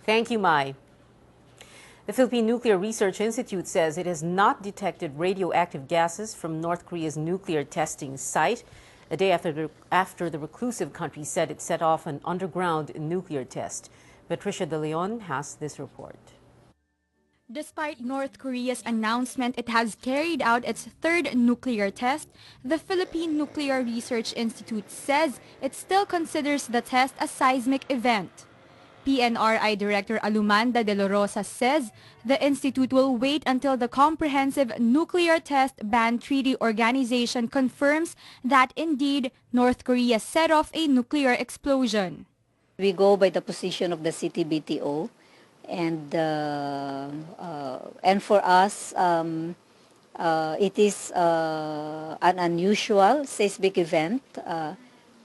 Thank you, Mai. The Philippine Nuclear Research Institute says it has not detected radioactive gases from North Korea's nuclear testing site, a day after the reclusive country said it set off an underground nuclear test. Patricia De Leon has this report. Despite North Korea's announcement it has carried out its third nuclear test, the Philippine Nuclear Research Institute says it still considers the test a seismic event. PNRI Director Alumanda de la Rosa says the institute will wait until the Comprehensive Nuclear Test Ban Treaty Organization confirms that indeed North Korea set off a nuclear explosion. We go by the position of the CTBTO, and for us it is an unusual seismic event.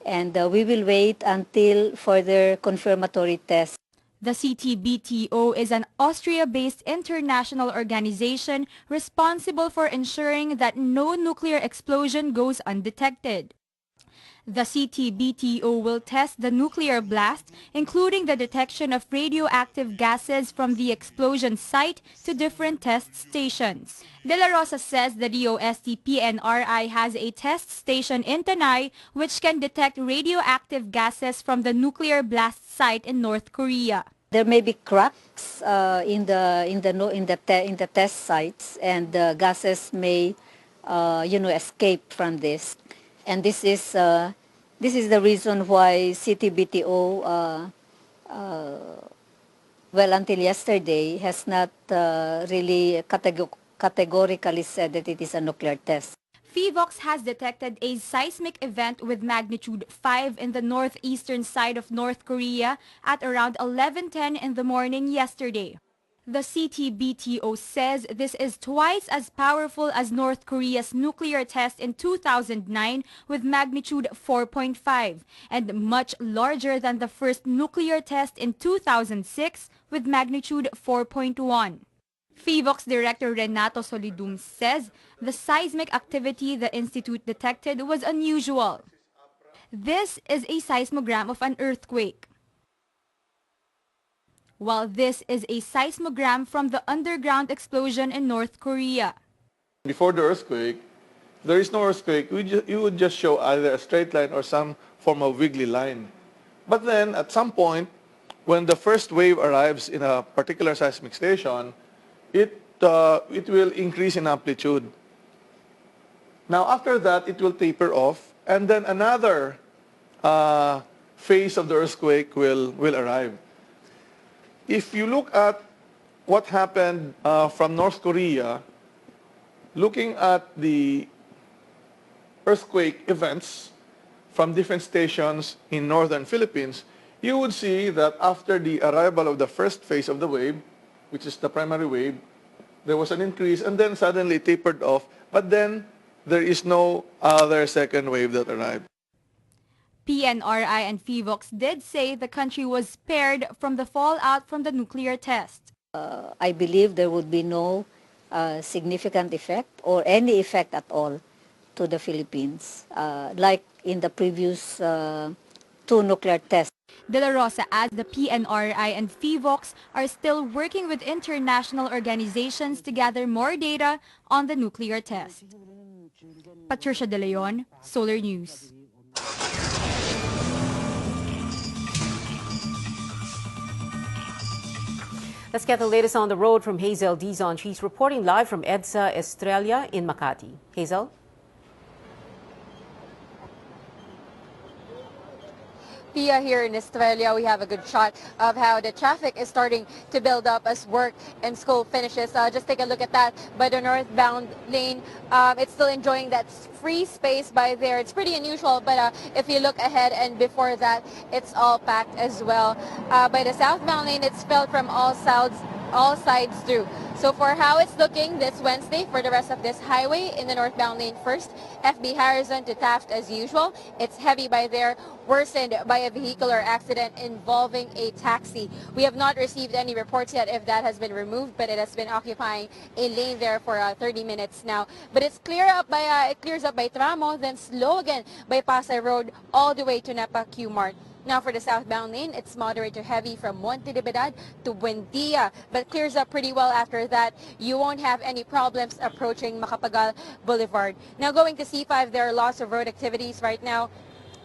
And we will wait until further confirmatory tests. The CTBTO is an Austria-based international organization responsible for ensuring that no nuclear explosion goes undetected. The CTBTO will test the nuclear blast, including the detection of radioactive gases from the explosion site to different test stations. De La Rosa says the DOST-PNRI has a test station in Tanay which can detect radioactive gases from the nuclear blast site in North Korea. There may be cracks in the test sites, and the gases may escape from this. And this is the reason why CTBTO, well, until yesterday, has not really categorically said that it is a nuclear test. PHIVOX has detected a seismic event with magnitude 5 in the northeastern side of North Korea at around 11:10 in the morning yesterday. The CTBTO says this is twice as powerful as North Korea's nuclear test in 2009 with magnitude 4.5 and much larger than the first nuclear test in 2006 with magnitude 4.1. PHIVOX Director Renato Solidum says the seismic activity the institute detected was unusual. This is a seismogram of an earthquake, while this is a seismogram from the underground explosion in North Korea. Before the earthquake, there is no earthquake. You would just show either a straight line or some form of wiggly line. But then, at some point, when the first wave arrives in a particular seismic station, it will increase in amplitude. Now, after that, it will taper off, and then another phase of the earthquake will arrive. If you look at what happened from North Korea, looking at the earthquake events from different stations in northern Philippines, you would see that after the arrival of the first phase of the wave, which is the primary wave, there was an increase and then suddenly tapered off, but then there is no other second wave that arrived. PNRI and PHIVOX did say the country was spared from the fallout from the nuclear test. I believe there would be no significant effect or any effect at all to the Philippines, like in the previous two nuclear tests. De La Rosa adds the PNRI and PHIVOX are still working with international organizations to gather more data on the nuclear test. Patricia De Leon, Solar News. Let's get the latest on the road from Hazel Dizon. She's reporting live from EDSA Estrella in Makati. Hazel? Pia, here in Estrella, we have a good shot of how the traffic is starting to build up as work and school finishes. Just take a look at that by the northbound lane. It's still enjoying that free space by there. It's pretty unusual, but if you look ahead and before that, it's all packed as well. By the southbound lane, it's filled from all sides through. So for how it's looking this Wednesday for the rest of this highway in the northbound lane, first, FB Harrison to Taft as usual. It's heavy by there, worsened by a vehicular accident involving a taxi. We have not received any reports yet if that has been removed, but it has been occupying a lane there for 30 minutes now. But it clears up by Tramo, then slow again by Pasay Road all the way to Napa Q Mart. Now for the southbound lane, it's moderate to heavy from Monte de Piedad to Buendia, but clears up pretty well after that. You won't have any problems approaching Macapagal Boulevard. Now going to C5, there are lots of road activities right now,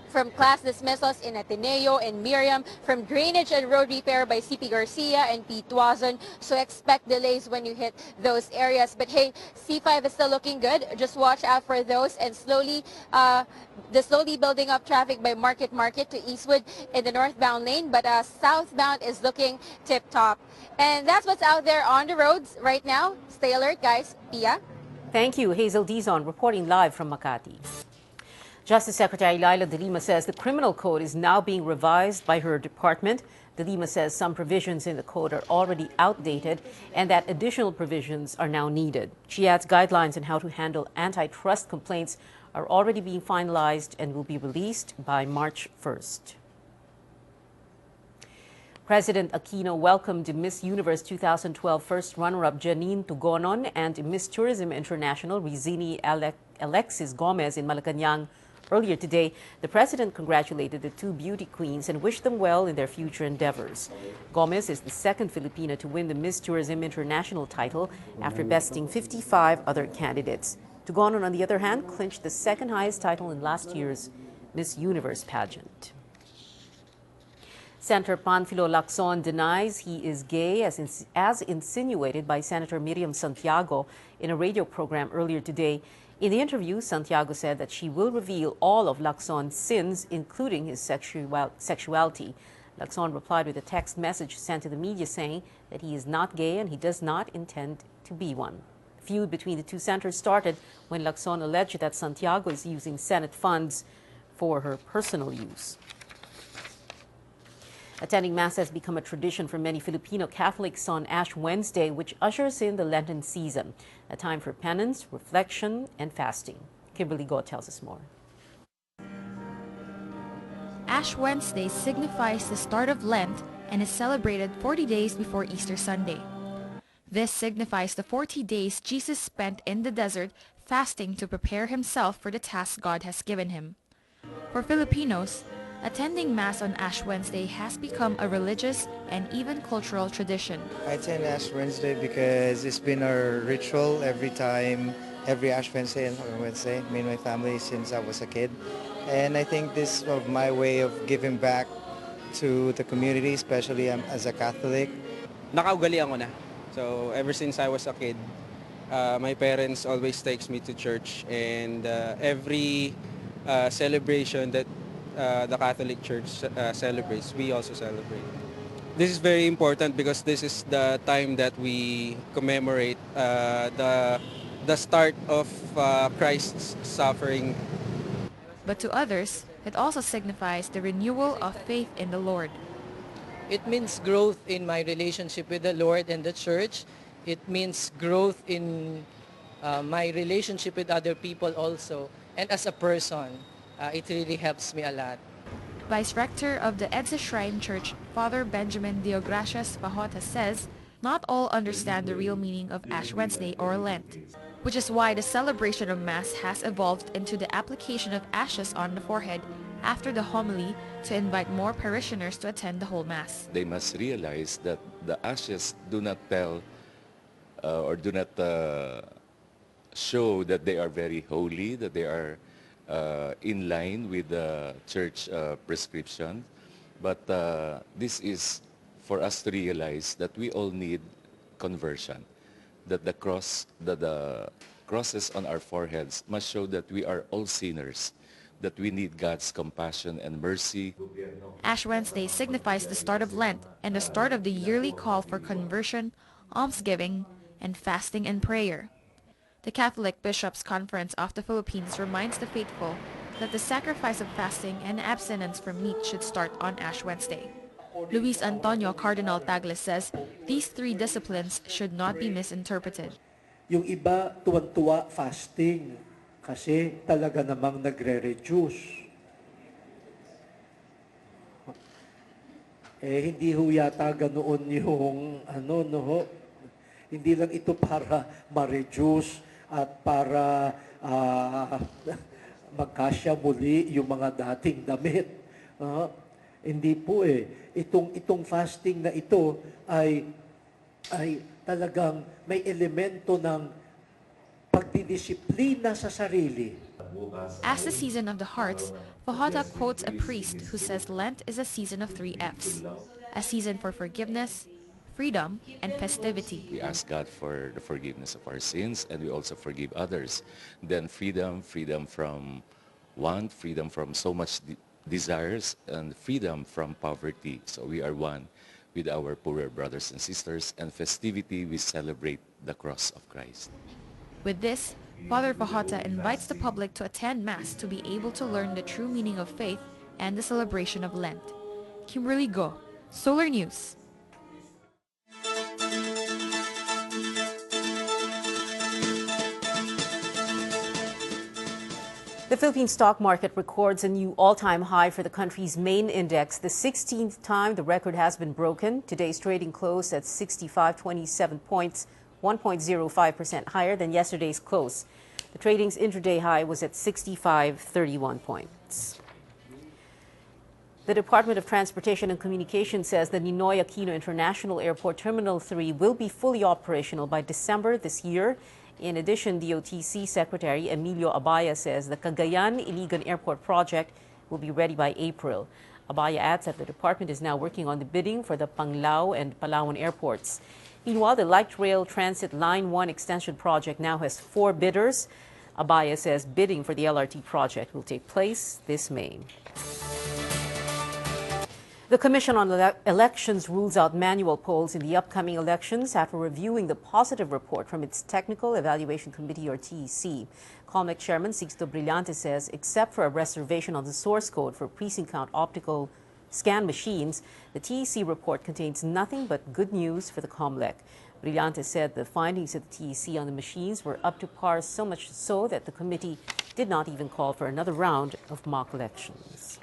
from class dismissals in Ateneo and Miriam, from drainage and road repair by CP Garcia and P. Tuazon. So expect delays when you hit those areas. But hey, C5 is still looking good. Just watch out for those, and the slowly building up traffic by Market to Eastwood in the northbound lane, but southbound is looking tip-top. And that's what's out there on the roads right now. Stay alert, guys. Pia? Thank you, Hazel Dizon, reporting live from Makati. Justice Secretary Laila De Lima says the criminal code is now being revised by her department. De Lima says some provisions in the code are already outdated and that additional provisions are now needed. She adds guidelines on how to handle antitrust complaints are already being finalized and will be released by March 1st. President Aquino welcomed Miss Universe 2012 first runner-up Janine Tugonon and Miss Tourism International Rizini Alexis Gomez in Malacanang. Earlier today, the president congratulated the two beauty queens and wished them well in their future endeavors. Gomez is the second Filipina to win the Miss Tourism International title after besting 55 other candidates. Tugonon, on the other hand, clinched the second highest title in last year's Miss Universe pageant. Senator Panfilo Lacson denies he is gay as insinuated by Senator Miriam Santiago in a radio program earlier today. In the interview, Santiago said that she will reveal all of Lacson's sins, including his sexuality. Lacson replied with a text message sent to the media saying that he is not gay and he does not intend to be one. The feud between the two senators started when Lacson alleged that Santiago is using Senate funds for her personal use. Attending Mass has become a tradition for many Filipino Catholics on Ash Wednesday, which ushers in the Lenten season, a time for penance, reflection, and fasting. Kimberly Go tells us more. Ash Wednesday signifies the start of Lent and is celebrated 40 days before Easter Sunday. This signifies the 40 days Jesus spent in the desert fasting to prepare himself for the task God has given him. For Filipinos, attending Mass on Ash Wednesday has become a religious and even cultural tradition. I attend Ash Wednesday because it's been our ritual every Ash Wednesday and Wednesday, me and my family since I was a kid. And I think this is my way of giving back to the community, especially as a Catholic. Nakaugalian ko na. So ever since I was a kid, my parents always takes me to church, and every celebration that the Catholic Church celebrates, we also celebrate. This is very important because this is the time that we commemorate the start of Christ's suffering. But to others, it also signifies the renewal of faith in the Lord. It means growth in my relationship with the Lord and the Church. It means growth in my relationship with other people also, and as a person. It really helps me a lot. Vice Rector of the EDSA Shrine Church, Father Benjamin Deogracias Pajota says not all understand the real meaning of Ash Wednesday or Lent, which is why the celebration of Mass has evolved into the application of ashes on the forehead after the homily to invite more parishioners to attend the whole Mass. They must realize that the ashes do not tell or do not show that they are very holy, that they are in line with the church prescription. But this is for us to realize that we all need conversion, that the crosses on our foreheads must show that we are all sinners, that we need God's compassion and mercy. Ash Wednesday signifies the start of Lent and the start of the yearly call for conversion, almsgiving, and fasting and prayer. The Catholic Bishops' Conference of the Philippines reminds the faithful that the sacrifice of fasting and abstinence from meat should start on Ash Wednesday. Luis Antonio Cardinal Tagle says these three disciplines should not be misinterpreted. Yung iba tuwan-tuwa fasting kasi talaga namang nagre-reduce. Hindi ho yata ganoon yung hindi lang ito para ma-reduce at para magkasya muli yung mga dating damit. Hindi po eh. Itong fasting na ito ay talagang may elemento ng pagdidisiplina sa sarili. As the season of the hearts, Fajota quotes a priest who says Lent is a season of 3 F's. A season for forgiveness, freedom, and festivity. We ask God for the forgiveness of our sins, and we also forgive others. Then freedom from want, freedom from so much desires, and freedom from poverty. So we are one with our poorer brothers and sisters, and festivity, we celebrate the cross of Christ. With this, Father Fajota invites the public to attend Mass to be able to learn the true meaning of faith and the celebration of Lent. Kimberly Go, Solar News. The Philippine stock market records a new all-time high for the country's main index. The 16th time the record has been broken. Today's trading closed at 65.27 points, 1.05% higher than yesterday's close. The trading's intraday high was at 65.31 points. The Department of Transportation and Communication says the Ninoy Aquino International Airport Terminal 3 will be fully operational by December this year. In addition, DOTC Secretary Emilio Abaya says the Cagayan-Iligan Airport project will be ready by April. Abaya adds that the department is now working on the bidding for the Panglao and Palawan airports. Meanwhile, the Light Rail Transit Line 1 extension project now has 4 bidders. Abaya says bidding for the LRT project will take place this May. The Commission on Elections rules out manual polls in the upcoming elections after reviewing the positive report from its Technical Evaluation Committee, or TEC. COMELEC Chairman Sixto Brillante says except for a reservation on the source code for precinct count optical scan machines, the TEC report contains nothing but good news for the COMELEC. Brillante said the findings of the TEC on the machines were up to par, so much so that the committee did not even call for another round of mock elections.